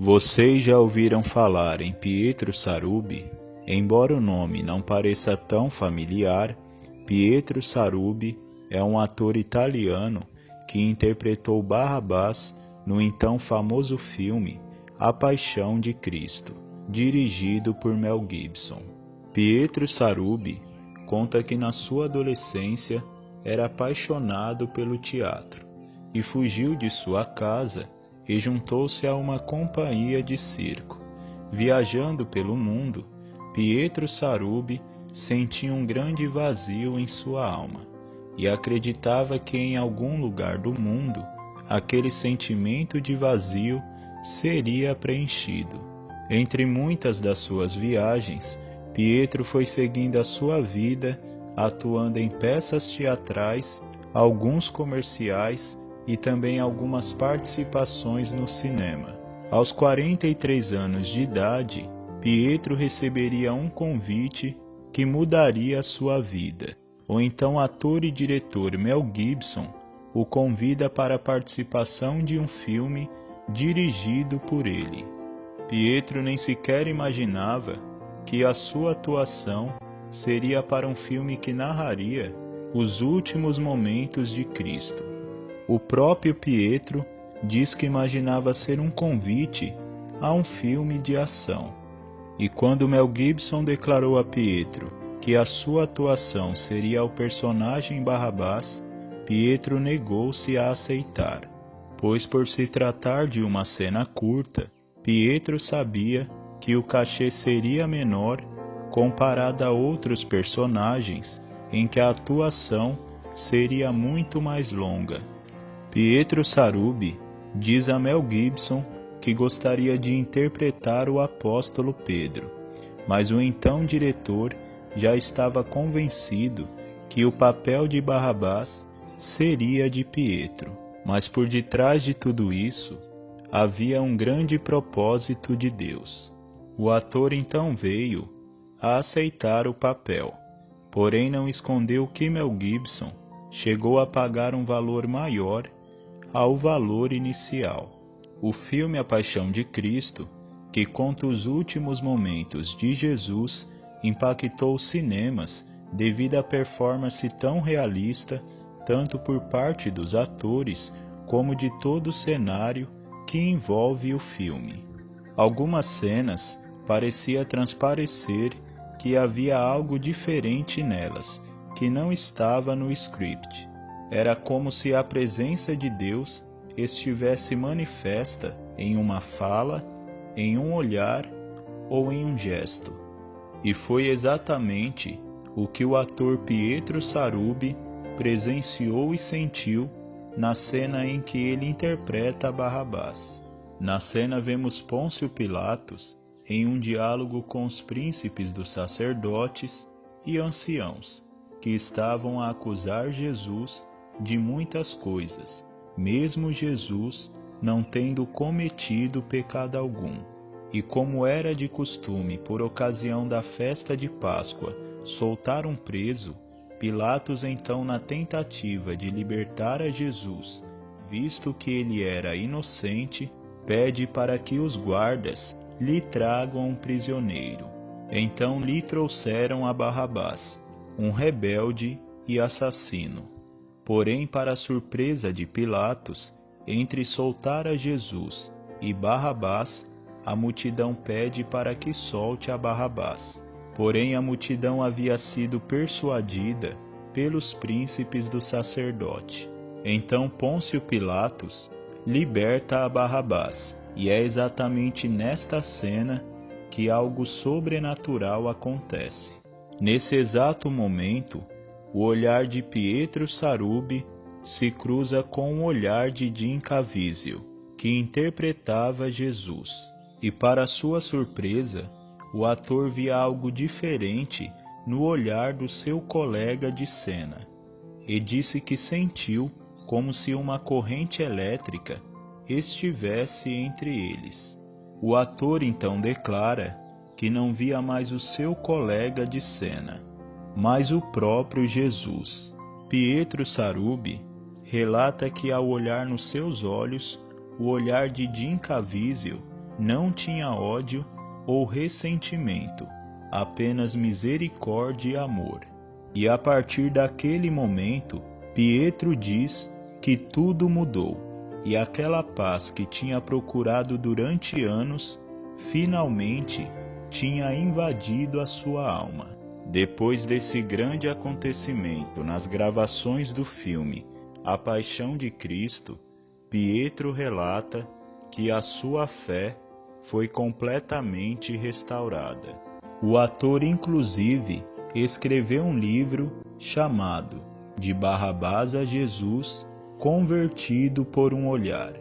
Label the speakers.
Speaker 1: Vocês já ouviram falar em Pietro Sarubi? Embora o nome não pareça tão familiar, Pietro Sarubi é um ator italiano que interpretou Barrabás no então famoso filme A Paixão de Cristo, dirigido por Mel Gibson. Pietro Sarubi conta que na sua adolescência era apaixonado pelo teatro e fugiu de sua casa e juntou-se a uma companhia de circo. Viajando pelo mundo, Pietro Sarubi sentia um grande vazio em sua alma e acreditava que em algum lugar do mundo aquele sentimento de vazio seria preenchido. Entre muitas das suas viagens, Pietro foi seguindo a sua vida, atuando em peças teatrais, alguns comerciais e também algumas participações no cinema. Aos 43 anos de idade, Pietro receberia um convite que mudaria a sua vida. O então ator e diretor Mel Gibson o convida para a participação de um filme dirigido por ele. Pietro nem sequer imaginava que a sua atuação seria para um filme que narraria os últimos momentos de Cristo. O próprio Pietro diz que imaginava ser um convite a um filme de ação. E quando Mel Gibson declarou a Pietro que a sua atuação seria o personagem Barrabás, Pietro negou-se a aceitar, pois por se tratar de uma cena curta, Pietro sabia que o cachê seria menor comparado a outros personagens em que a atuação seria muito mais longa. Pietro Sarubi diz a Mel Gibson que gostaria de interpretar o apóstolo Pedro, mas o então diretor já estava convencido que o papel de Barrabás seria de Pietro. Mas por detrás de tudo isso, havia um grande propósito de Deus. O ator então veio a aceitar o papel, porém não escondeu que Mel Gibson chegou a pagar um valor maior ao valor inicial. O filme A Paixão de Cristo, que conta os últimos momentos de Jesus, impactou os cinemas devido à performance tão realista, tanto por parte dos atores como de todo o cenário que envolve o filme. Algumas cenas parecia transparecer que havia algo diferente nelas, que não estava no script. Era como se a presença de Deus estivesse manifesta em uma fala, em um olhar ou em um gesto. E foi exatamente o que o ator Pietro Sarubi presenciou e sentiu na cena em que ele interpreta Barrabás. Na cena vemos Pôncio Pilatos em um diálogo com os príncipes dos sacerdotes e anciãos, que estavam a acusar Jesus de muitas coisas, mesmo Jesus não tendo cometido pecado algum. E como era de costume, por ocasião da festa de Páscoa, soltar um preso, Pilatos então, na tentativa de libertar a Jesus, visto que ele era inocente, pede para que os guardas lhe tragam um prisioneiro. Então lhe trouxeram a Barrabás, um rebelde e assassino. Porém, para a surpresa de Pilatos, entre soltar a Jesus e Barrabás, a multidão pede para que solte a Barrabás. Porém, a multidão havia sido persuadida pelos príncipes do sacerdote. Então Pôncio Pilatos liberta a Barrabás, e é exatamente nesta cena que algo sobrenatural acontece. Nesse exato momento, o olhar de Pietro Sarubi se cruza com o olhar de Jim Caviezel, que interpretava Jesus. E para sua surpresa, o ator via algo diferente no olhar do seu colega de cena, e disse que sentiu como se uma corrente elétrica estivesse entre eles. O ator então declara que não via mais o seu colega de cena, mas o próprio Jesus. Pietro Sarubi relata que ao olhar nos seus olhos, o olhar de Jim Caviezel não tinha ódio ou ressentimento, apenas misericórdia e amor. E a partir daquele momento, Pietro diz que tudo mudou, e aquela paz que tinha procurado durante anos, finalmente tinha invadido a sua alma. Depois desse grande acontecimento nas gravações do filme A Paixão de Cristo, Pietro relata que a sua fé foi completamente restaurada. O ator, inclusive, escreveu um livro chamado De Barrabás a Jesus, Convertido por um Olhar.